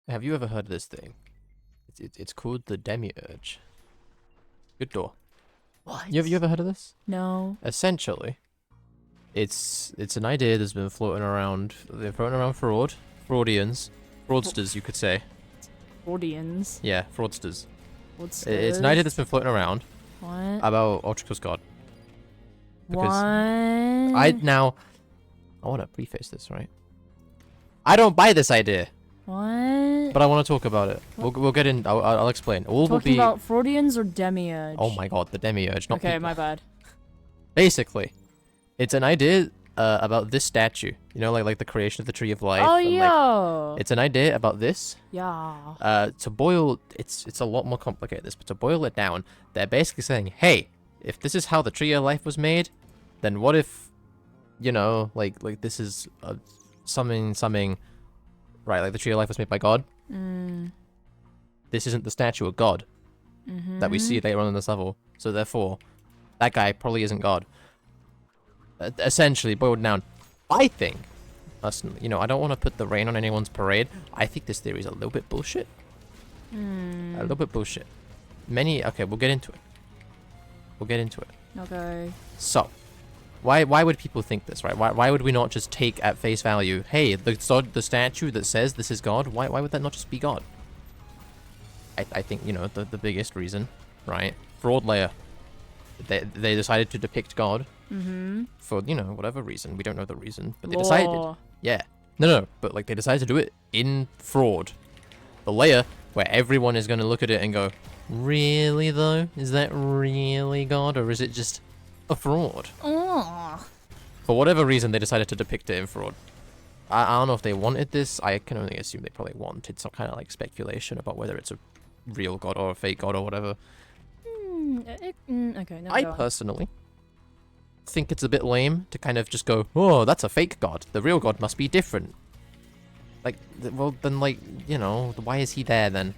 Have you ever heard of this thing? It's called the Demiurge. Good door. What? You ever heard of this? No. Essentially, it's an idea that's been floating around. They're floating around fraudsters, you could say. Fraudians. Yeah, fraudsters. What's It's an idea that's been floating around What? about Ultrakill's god. What? I want to preface this, right? I don't buy this idea, What? but I want to talk about it. We'll get in. I'll explain. All will Talking be. about Fraudians or Demiurge? Oh my god, the Demiurge. Not Okay, people. my bad. Basically, it's an idea about this statue. You know, like the creation of the tree of life. Oh, and, yeah. it's an idea about this. Yeah. To boil, it's a lot more complicated. This, but to boil it down, they're basically saying, hey, if this is how the tree of life was made, then what if, you know, like this is something, right? Like the tree of life was made by God. This isn't the statue of God that we see later on in this level. So therefore, that guy probably isn't God. Essentially, boiled down, I think, personally, you know, I don't want to put the rain on anyone's parade. I think this theory is a little bit bullshit. A little bit bullshit. Okay, we'll get into it. Okay. So, why would people think this, right? Why would we not just take at face value, hey, the statue that says this is God, why would that not just be God? I think, you know, the biggest reason, right? Fraud layer. They decided to depict God for, you know, whatever reason. We don't know the reason, but they decided. Yeah. No, but like they decided to do it in fraud. The layer where everyone is going to look at it and go, really though? Is that really God, or is it just a fraud? Oh. For whatever reason, they decided to depict it in fraud. I don't know if they wanted this. I can only assume they probably wanted some kind of like speculation about whether it's a real God or a fake God or whatever. Okay, no, I personally think it's a bit lame to kind of just go, oh, that's a fake God. The real God must be different. Like, well, then, like, you know, why is he there then?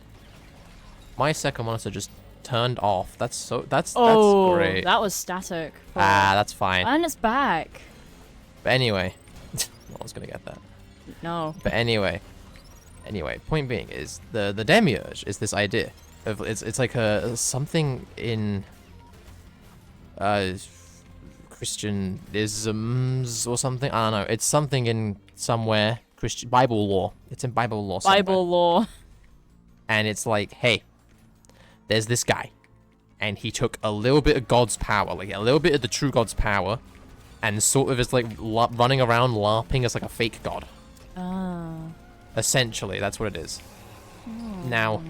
My second monitor just turned off. That's great. That was static. That's fine. And it's back. But anyway, I was gonna get that. No. But anyway, point being is the Demiurge is this idea of it's like a something in Christianisms or something. I don't know. It's something in somewhere Christian Bible lore. It's in Bible lore. Somewhere. Bible lore. And it's like, hey, there's this guy, and he took a little bit of God's power, like a little bit of the true God's power, and sort of is like running around LARPing as like a fake God. Essentially, that's what it is. Now,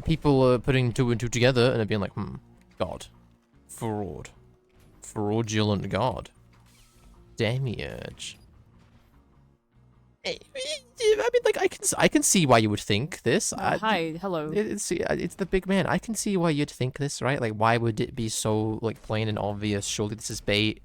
people are putting two and two together and they're being like, God. Fraudulent God. Demiurge. I mean, like, I can see why you would think this. Hi, hello. It's the big man. I can see why you'd think this, right? Like, why would it be so, like, plain and obvious? Surely this is bait.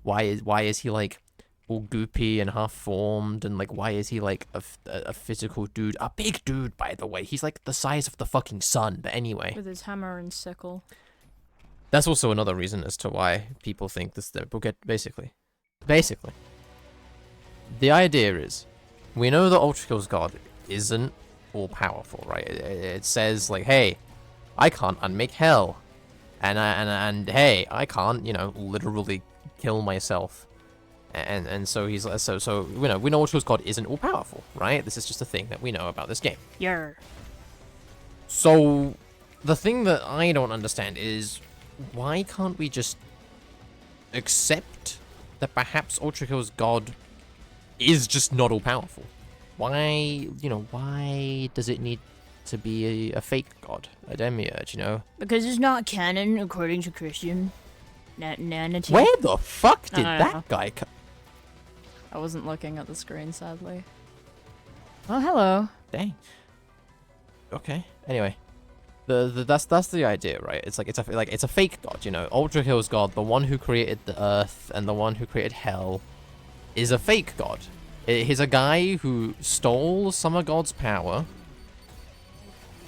Why is he, like, all goopy and half-formed, and, like, why is he, like, a physical dude? A big dude, by the way. He's, like, the size of the fucking sun, but anyway. With his hammer and sickle. That's also another reason as to why people think this. We'll get, basically. The idea is, we know that Ultrakill's god isn't all-powerful, right? It says, like, hey, I can't unmake hell. And hey, I can't, you know, literally kill myself. And so he's so you know, we know Ultrakill's god isn't all powerful, right? This is just a thing that we know about this game. Yeah. So the thing that I don't understand is why can't we just accept that perhaps Ultrakill's god is just not all powerful? Why, you know, why does it need to be a fake god, a demiurge, you know? Because it's not canon according to Christian nanity. Where the fuck did I don't know. that guy come? I wasn't looking at the screen, sadly. Oh, hello. Dang. Okay. Anyway, that's the idea, right? It's like it's a fake god, you know. Ultrakill's god, the one who created the earth and the one who created hell, is a fake god. He's a guy who stole some of God's power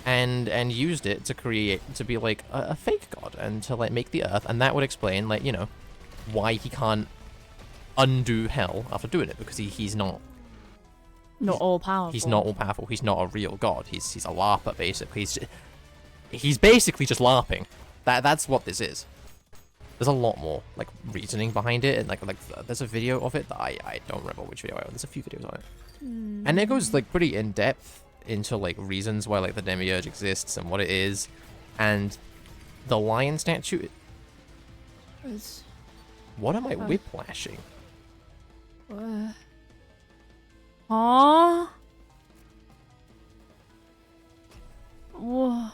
and used it to be like a fake god and to like make the earth, and that would explain, like, you know, why he can't undo hell after doing it, because he's not Not all powerful. He's not all powerful. He's not a real god. He's a LARPer basically. He's basically just LARPing. That's what this is. There's a lot more like reasoning behind it, and like there's a video of it that I don't remember which video I own. There's a few videos on it, and it goes like pretty in depth into like reasons why like the Demiurge exists and what it is, and the lion statue. What am I whiplashing? Huh? Whoa.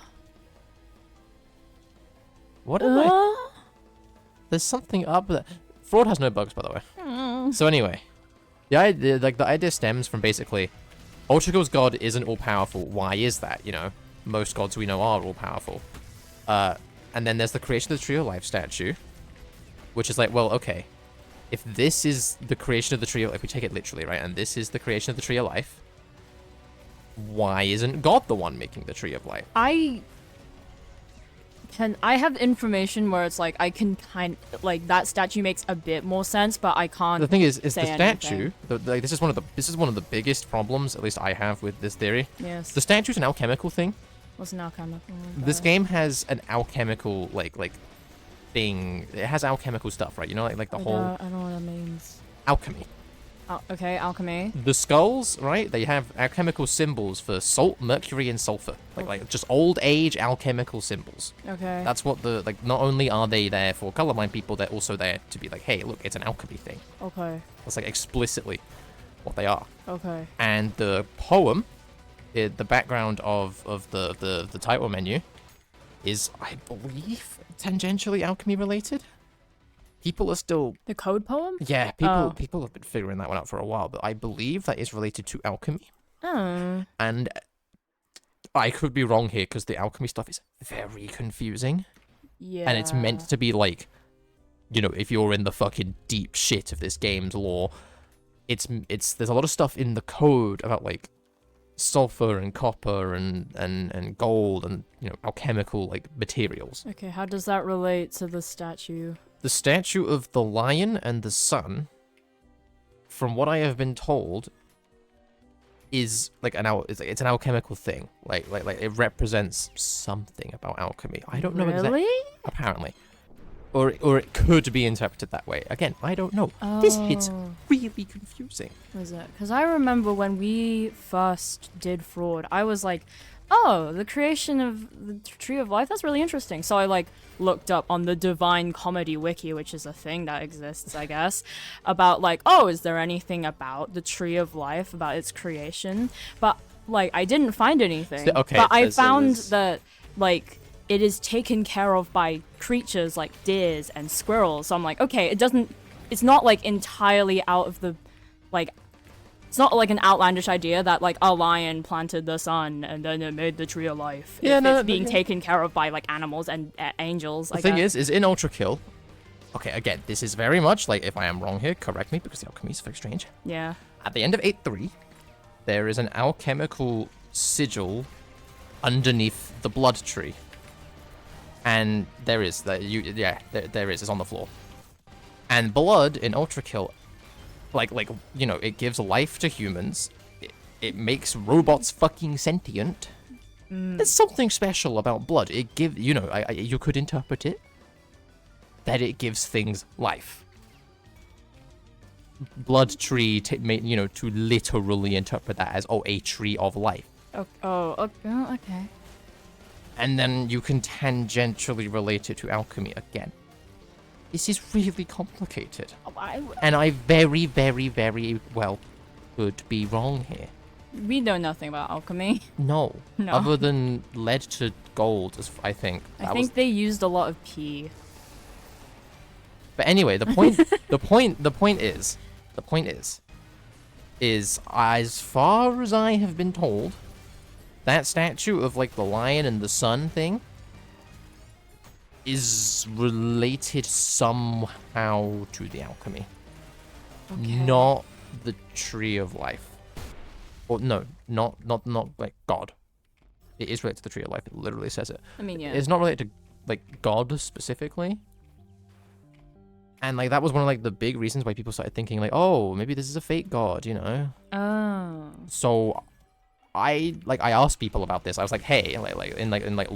What am I? There's something up there. Flawed has no bugs, by the way. So anyway, the idea stems from basically, Ultrakill's god isn't all powerful. Why is that? You know, most gods we know are all powerful. And then there's the creation of the Tree of Life statue, which is like, well, okay, if this is the creation of the Tree of Life, we take it literally, right? And this is the creation of the Tree of Life. Why isn't God the one making the Tree of Life? I have information where it's like I can like that statue makes a bit more sense, but I can't. The thing is the say statue. This is one of the biggest problems, at least I have with this theory. Yes. The statue's an alchemical thing. What's an alchemical? This game has an alchemical like thing. It has alchemical stuff, right? You know, like the whole. I don't know what that means. Alchemy. Okay, alchemy. The skulls, right? They have alchemical symbols for salt, mercury, and sulfur. Like just old age alchemical symbols. Okay. That's what not only are they there for colorblind people, they're also there to be like, hey, look, it's an alchemy thing. Okay. That's like explicitly what they are. Okay. And the poem, the background of the title menu, is, I believe, tangentially alchemy related. People are still... The code poem? Yeah, people have been figuring that one out for a while, but I believe that is related to alchemy. Oh. And I could be wrong here, because the alchemy stuff is very confusing. Yeah. And it's meant to be like, you know, if you're in the fucking deep shit of this game's lore, there's a lot of stuff in the code about like sulfur and copper and gold and, you know, alchemical like materials. Okay, how does that relate to the statue? The statue of the lion and the sun, from what I have been told, is like it's an alchemical thing. Like it represents something about alchemy. I don't know exactly. Apparently. Or it could be interpreted that way. Again, I don't know. Oh. This hit's really confusing. Was it? Because I remember when we first did Flawed, I was like, oh, the creation of the Tree of Life, that's really interesting. So I like looked up on the Divine Comedy Wiki, which is a thing that exists, I guess, about like, oh, is there anything about the Tree of Life, about its creation? But like, I didn't find anything. Okay, but I found that like it is taken care of by creatures like deers and squirrels. So I'm like, okay, it's not like entirely out of the, like, it's not like an outlandish idea that like a lion planted the sun and then it made the Tree of Life. Yeah, it's being taken care of by like animals and angels. The thing is in Ultrakill, okay, again, this is very much like, if I am wrong here, correct me, because the alchemy is very strange. Yeah. At the end of 8.3, there is an alchemical sigil underneath the blood tree. And there is, there is, it's on the floor. And blood in Ultrakill, like you know, it gives life to humans. It makes robots fucking sentient. There's something special about blood. It gives, you know, you could interpret it that it gives things life. Blood tree, you know, to literally interpret that as, oh, a tree of life. Okay. And then you can tangentially relate it to alchemy again. This is really complicated. And I very, very, very well could be wrong here. We know nothing about alchemy. No. Other than lead to gold, I think. I think they used a lot of pee. But anyway, the point is, as far as I have been told, that statue of like the lion and the sun thing is related somehow to the alchemy. Okay. Not the Tree of Life. Or no, not like God. It is related to the Tree of Life. It literally says it. I mean, yeah. It's not related to like God specifically. And like that was one of like the big reasons why people started thinking like, oh, maybe this is a fake god, you know? Oh. So I asked people about this. I was like, hey, in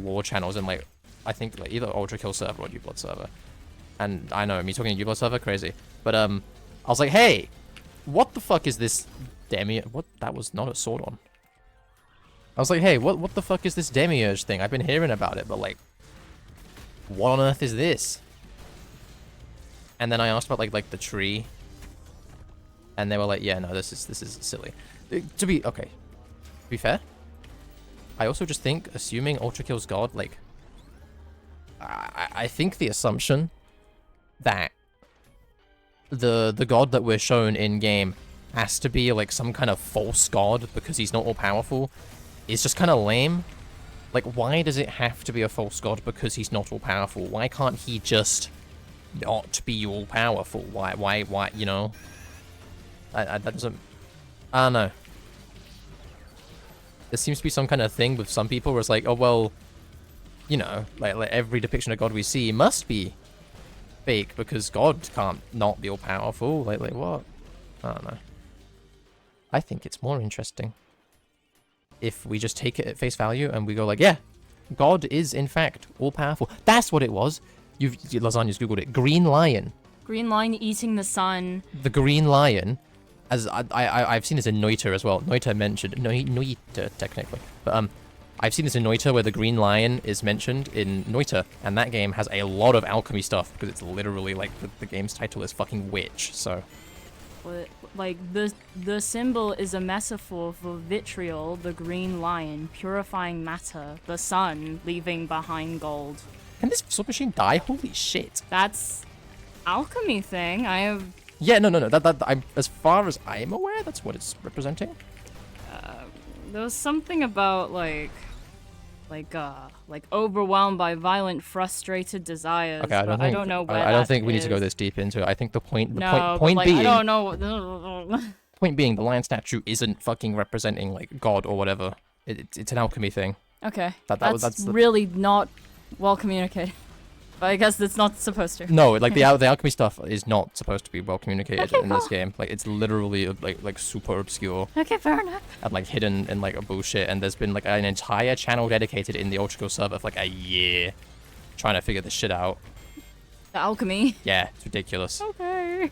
lore channels and like I think like either Ultrakill server or Blood server. And I know me talking Blood server crazy, but I was like, hey, what the fuck is this Demiurge? What? That was not a sword on. I was like, hey, what the fuck is this Demiurge thing? I've been hearing about it, but like, what on earth is this? And then I asked about like the tree, and they were like, yeah, no, this is silly. To be fair, I also just think assuming Ultrakill's god, like, I think the assumption that the god that we're shown in game has to be like some kind of false god because he's not all powerful is just kind of lame. Like, why does it have to be a false god because he's not all powerful? Why can't he just not be all powerful? Why, you know? That doesn't, I don't know. There seems to be some kind of thing with some people where it's like, oh, well, you know, like every depiction of God we see must be fake because God can't not be all powerful. Like what? I don't know. I think it's more interesting if we just take it at face value and we go like, yeah, God is in fact all powerful. That's what it was. Lasagna's googled it. Green lion. Green lion eating the sun. The green lion, as I've seen this in Noita as well. Noita mentioned Noita technically, but I've seen this in Noita where the green lion is mentioned in Noita, and that game has a lot of alchemy stuff because it's literally like the game's title is fucking witch. So, like the symbol is a metaphor for vitriol, the green lion purifying matter, the sun leaving behind gold. Can this sword machine die? Holy shit! That's alchemy thing. I have. Yeah, no. That I'm as far as I'm aware, that's what it's representing. There was something about like overwhelmed by violent, frustrated desires. Okay, I don't know where I don't think we need to go this deep into it. I think the point being, I don't know. Point being, the lion statue isn't fucking representing like God or whatever. It's an alchemy thing. Okay, that's really not well communicated. But I guess it's not supposed to. No, like the alchemy stuff is not supposed to be well communicated in this game. Like it's literally like super obscure. Okay, fair enough. And like hidden in like a bullshit. And there's been like an entire channel dedicated in the Ultrakill server for like a year, trying to figure this shit out. The alchemy. Yeah, it's ridiculous. Okay.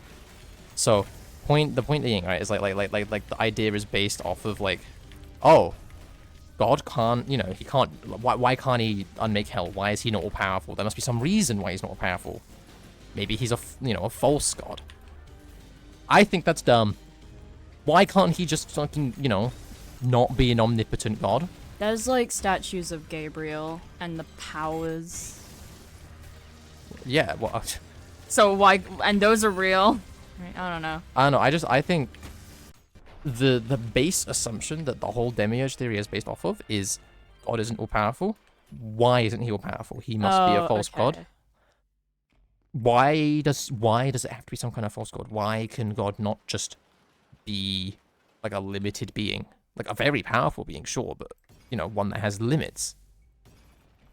So, the point being, right, is like the idea is based off of like, oh, God can't, you know, he can't, why can't he unmake hell? Why is he not all powerful? There must be some reason why he's not all powerful. Maybe he's a false God. I think that's dumb. Why can't he just fucking, you know, not be an omnipotent God? There's like statues of Gabriel and the powers. Yeah, well, So why, and those are real? I don't know. I think the base assumption that the whole Demiurge theory is based off of is God isn't all powerful. Why isn't he all powerful? He must be a false god. Why does it have to be some kind of false god? Why can God not just be like a limited being? Like a very powerful being, sure, but you know, one that has limits.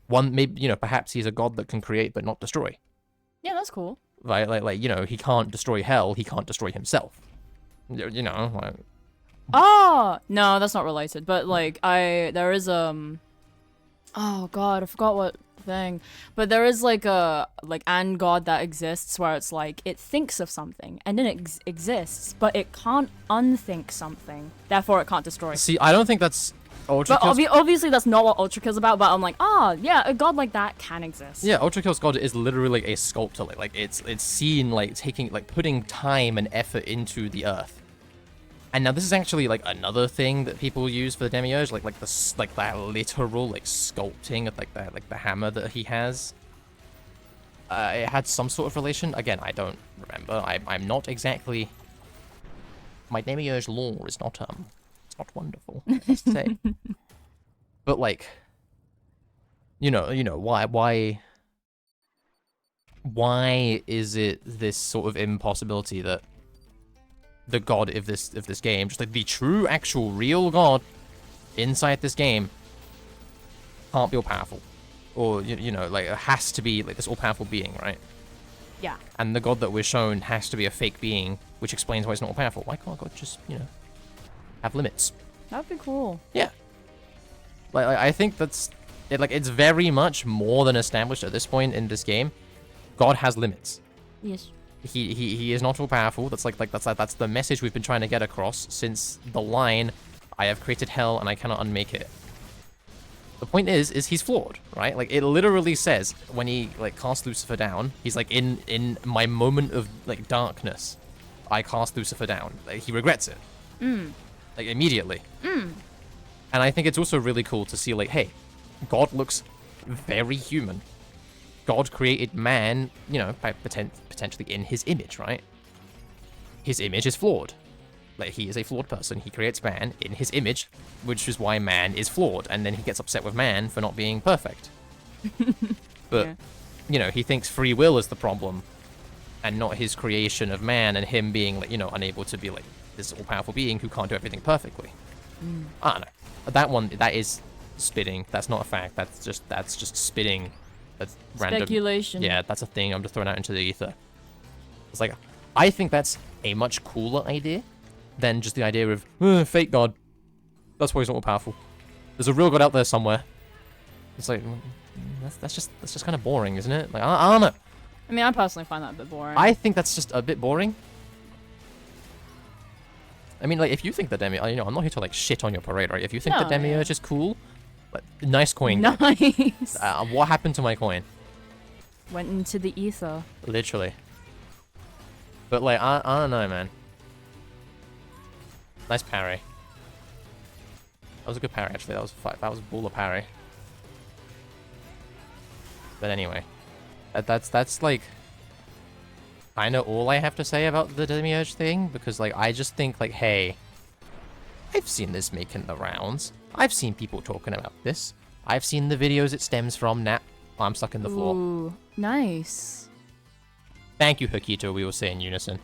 One, maybe, you know, perhaps he's a god that can create but not destroy. Yeah, that's cool. Right, like you know, he can't destroy hell, he can't destroy himself. You know, like, oh no, that's not related. But like, there is oh god, I forgot what thing. But there is like a an god that exists where it's like it thinks of something and then it exists, but it can't unthink something. Therefore, it can't destroy. See, I don't think that's But obviously that's not what Ultrakill's about, but I'm like, yeah, a god like that can exist. Yeah, Ultrakill's god is literally like a sculptor. Like it's seen like putting time and effort into the earth. And now this is actually like another thing that people use for the Demiurge, like that literal like sculpting of like the hammer that he has. It had some sort of relation. Again, I don't remember. I'm not exactly. My Demiurge lore is not it's not wonderful, I must say. But like, you know, why is it this sort of impossibility that the god of this game, just like the true, actual, real god inside this game, can't be all powerful, or you know, like it has to be like this all powerful being, right? Yeah. And the God that we're shown has to be a fake being, which explains why he's not all powerful. Why can't God just, have limits? That'd be cool. Yeah. Like, I think that's it. Like, it's very much more than established at this point in this game. God has limits. Yes. He is not all powerful. That's that's the message we've been trying to get across since the line, "I have created hell and I cannot unmake it." The point is he's flawed, right? Like, it literally says when he like casts Lucifer down, he's like, in my moment of like darkness, I cast Lucifer down. Like, he regrets it. Like, immediately. And I think it's also really cool to see, like, hey, God looks very human. God created man, by potentially in his image, right? His image is flawed. Like, he is a flawed person. He creates man in his image, which is why man is flawed. And then he gets upset with man for not being perfect. But, he thinks free will is the problem and not his creation of man and him being, like, unable to be, like, this all-powerful being who can't do everything perfectly. I don't know. That one, that is spitting. That's not a fact. That's just spitting. That's random. Speculation. Yeah, that's a thing I'm just throwing out into the ether. It's like, I think that's a much cooler idea than just the idea of fake God. That's why he's not all powerful. There's a real God out there somewhere. It's like, that's just kind of boring, isn't it? Like, I don't know. I mean, I personally find that a bit boring. I think that's just a bit boring. I mean, like, if you think the Demiurge, I'm not here to, like, shit on your parade, right? If you think the Demiurge is cool, like, nice coin. Nice. What happened to my coin? Went into the ether. Literally. But, like, I don't know, man. Nice parry. That was a good parry, actually. That was a baller parry. But anyway, that's like, I know all I have to say about the Demiurge thing, because, like, I just think, like, hey, I've seen this making the rounds. I've seen people talking about this. I've seen the videos it stems from. Nah, I'm stuck in the floor. Ooh, nice. Thank you, Hokito, we will say in unison.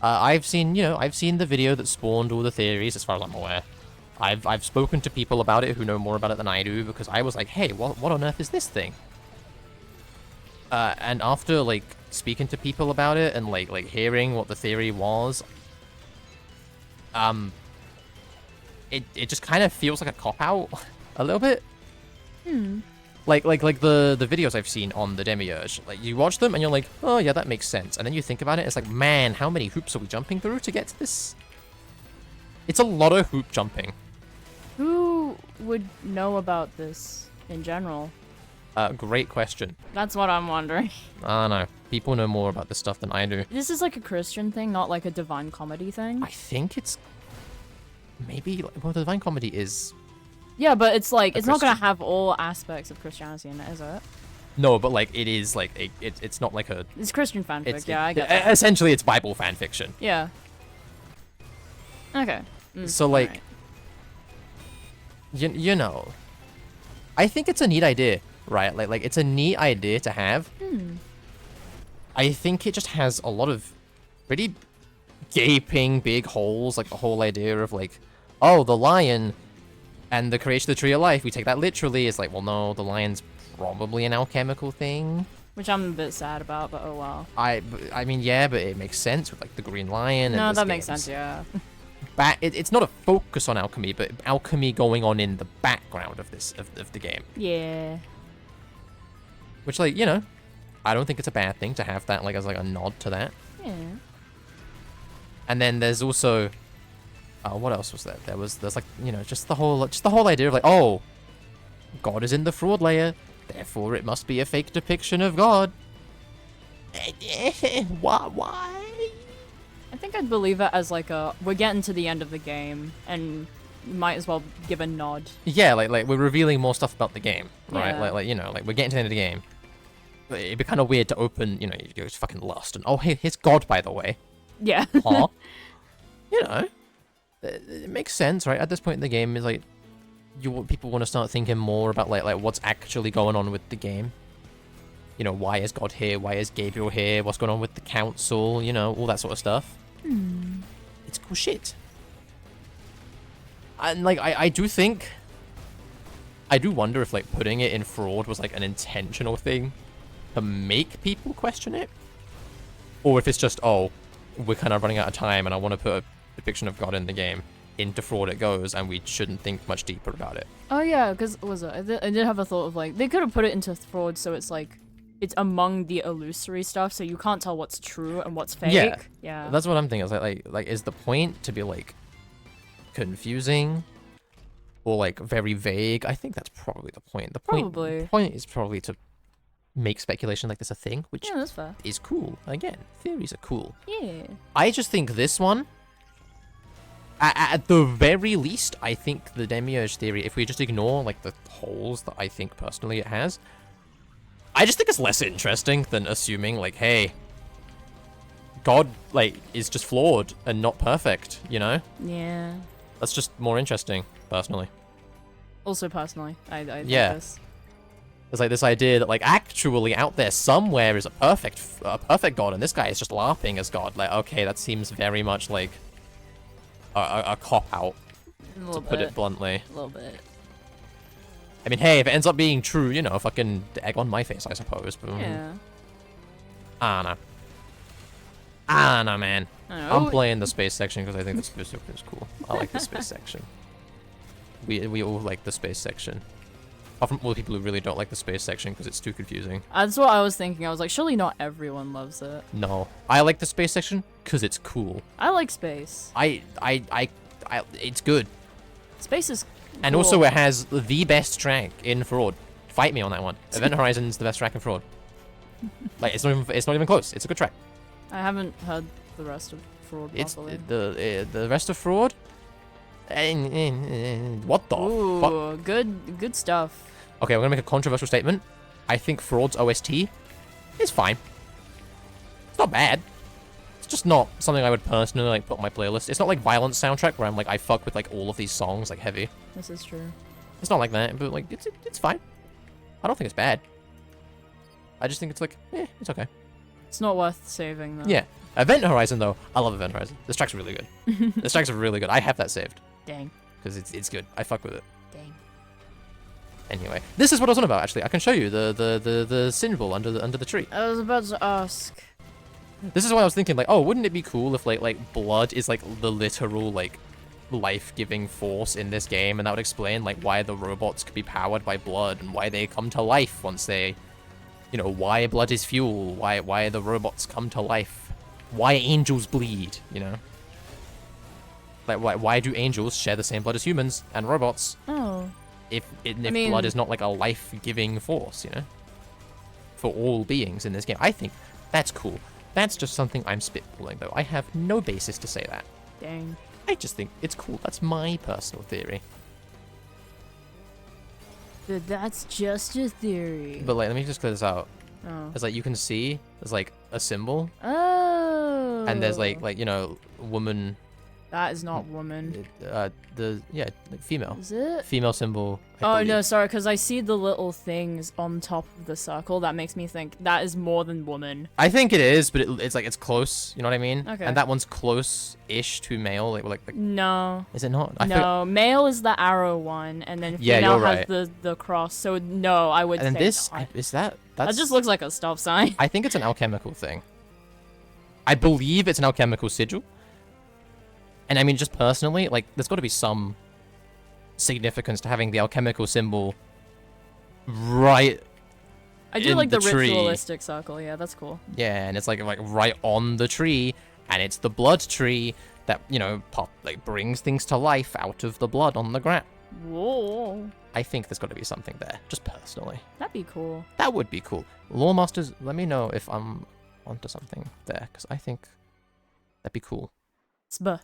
I've seen the video that spawned all the theories, as far as I'm aware. I've spoken to people about it who know more about it than I do, because I was like, hey, what on earth is this thing? And after, like, speaking to people about it and, like hearing what the theory was, it just kind of feels like a cop-out a little bit. Like the videos I've seen on the Demiurge, like, you watch them and you're like, oh yeah, that makes sense. And then you think about it, it's like, man, how many hoops are we jumping through to get to this? It's a lot of hoop jumping. Who would know about this in general? Great question. That's what I'm wondering. I don't know. People know more about this stuff than I do. This is like a Christian thing, not like a Divine Comedy thing. I think it's maybe, well, the Divine Comedy is... Yeah, but it's like, it's not Christian. gonna have all aspects of Christianity in it, is it? No, but, like, it is, like, it's not like a... It's Christian fanfic, It's, yeah, I get that. essentially, it's Bible fan fiction. Yeah. Okay. So, like, alright. you know, I think it's a neat idea, right? Like it's a neat idea to have. I think it just has a lot of pretty gaping big holes, like the whole idea of, like, oh, the lion and the creation of the tree of life, we take that literally. It's like, well, no, the lion's probably an alchemical thing. Which I'm a bit sad about, but oh well. I mean, yeah, but it makes sense with, like, the green lion. No, and that makes sense, yeah. It's not a focus on alchemy, but alchemy going on in the background of this of the game. Yeah. Which, like, I don't think it's a bad thing to have that, like, as, like, a nod to that. Yeah. And then there's also, what else was there? There's like, just the whole idea of, like, oh, God is in the fraud layer, therefore it must be a fake depiction of God. Why? I think I'd believe it as like we're getting to the end of the game, and you might as well give a nod. Yeah, like we're revealing more stuff about the game, right? Yeah. Like we're getting to the end of the game. But it'd be kind of weird to open, you go fucking Lust, and, oh, hey, here's God, by the way. Yeah. Huh? It makes sense, right? At this point in the game, is like, people want to start thinking more about like what's actually going on with the game. Why is God here? Why is Gabriel here? What's going on with the council? All that sort of stuff. It's cool shit. And, like, I do wonder if, like, putting it in Fraud was, like, an intentional thing to make people question it. Or if it's just, oh, we're kind of running out of time and I want to put a depiction of God in the game, into Fraud it goes, and we shouldn't think much deeper about it. Oh yeah, because I did have a thought of like they could have put it into Fraud so it's like it's among the illusory stuff, so you can't tell what's true and what's fake. Yeah, Yeah. that's what I'm thinking. Like, is the point to be like confusing or like very vague? I think that's probably the point. The point is probably to make speculation like this a thing, which Yeah, that's fair. is cool. Again, theories are cool. Yeah. I just think this one, at the very least, I think the Demiurge theory, if we just ignore like the holes that I think personally it has, I just think it's less interesting than assuming like, hey, God like is just flawed and not perfect, you know? Yeah. That's just more interesting, personally. Also personally, I think Yeah. this. It's like this idea that like actually out there somewhere is a perfect God, and this guy is just laughing as God. Like, okay, that seems very much like a cop out, to put it bluntly. A little bit. I mean, hey, if it ends up being true, you know, fucking egg on my face, I suppose. But, Yeah. I don't know, man. I don't know. I'm playing the space section because I think the space section is cool. I like the space section. We all like the space section. Apart from all the people who really don't like the space section because it's too confusing. That's what I was thinking. I was like, surely not everyone loves it. No, I like the space section because it's cool. I like space. It's good. Space is And cool. also it has the best track in Fraud. Fight me on that one. Event Horizon's the best track in Fraud. Like, it's not even close. It's a good track. I haven't heard the rest of Fraud It's properly. the rest of Fraud. What the fuck? Ooh, good stuff. Okay, I'm gonna make a controversial statement. I think Fraud's OST is fine. It's not bad. It's just not something I would personally like put on my playlist. It's not like Violence soundtrack where I'm like I fuck with like all of these songs like heavy. This is true. It's not like that, but like it's fine. I don't think it's bad. I just think it's like, it's okay. It's not worth saving though. Yeah. Event Horizon though, I love Event Horizon. This track's really good. This track's really good. I have that saved Dang. because it's good. I fuck with it. Dang. Anyway, this is what I was on about. Actually, I can show you the symbol under the tree. I was about to ask. This is why I was thinking like, oh, wouldn't it be cool if like blood is like the literal like life-giving force in this game, and that would explain like why the robots could be powered by blood and why they come to life once they, you know, why blood is fuel, why the robots come to life, why angels bleed, you know. Like why do angels share the same blood as humans and robots? Oh. If blood is not like a life-giving force, you know, for all beings in this game. I think that's cool. That's just something I'm spitballing, though. I have no basis to say that. Dang. I just think it's cool. That's my personal theory. That's just a theory. But like, let me just clear this out. Oh. It's like you can see there's like a symbol, Oh. and there's like you know, woman. That is not woman. Female. Is it? Female symbol. I Oh believe. no, sorry, because I see the little things on top of the circle. That makes me think that is more than woman. I think it is, but it's like it's close. You know what I mean? Okay. And that one's close-ish to male. Like No. is it not? No, male is the arrow one, and then Yeah, female you're has right. the cross. So no, I would And then say this not. is that. That That's just looks like a stop sign. I think it's an alchemical thing. I believe it's an alchemical sigil. And I mean, just personally, like, there's got to be some significance to having the alchemical symbol right. I do in like the tree. ritualistic circle. Yeah, that's cool. Yeah, and it's like right on the tree, and it's the blood tree that, you know, brings things to life out of the blood on the ground. Whoa. I think there's got to be something there, just personally. That'd be cool. That would be cool. Lore Masters, let me know if I'm onto something there, because I think that'd be cool. Sbuh.